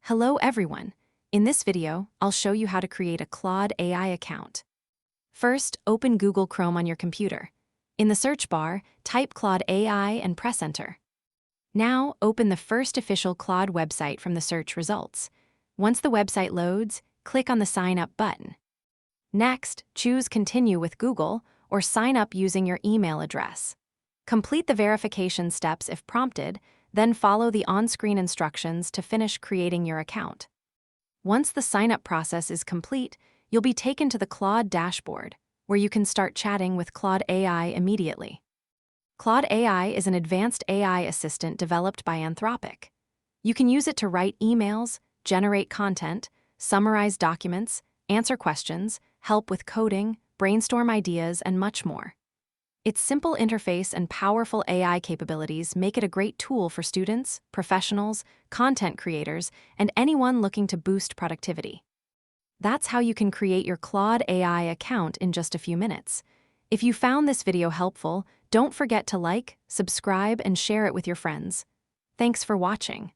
Hello everyone. In this video, I'll show you how to create a Claude AI account. First, open Google Chrome on your computer. In the search bar, type Claude AI and press enter. Now, open the first official Claude website from the search results. Once the website loads, click on the Sign Up button. Next, choose Continue with Google or sign up using your email address. Complete the verification steps if prompted, then follow the on-screen instructions to finish creating your account. Once the sign-up process is complete, you'll be taken to the Claude dashboard, where you can start chatting with Claude AI immediately. Claude AI is an advanced AI assistant developed by Anthropic. You can use it to write emails, generate content, summarize documents, answer questions, help with coding, brainstorm ideas, and much more. Its simple interface and powerful AI capabilities make it a great tool for students, professionals, content creators, and anyone looking to boost productivity. That's how you can create your Claude AI account in just a few minutes. If you found this video helpful, don't forget to like, subscribe, and share it with your friends. Thanks for watching.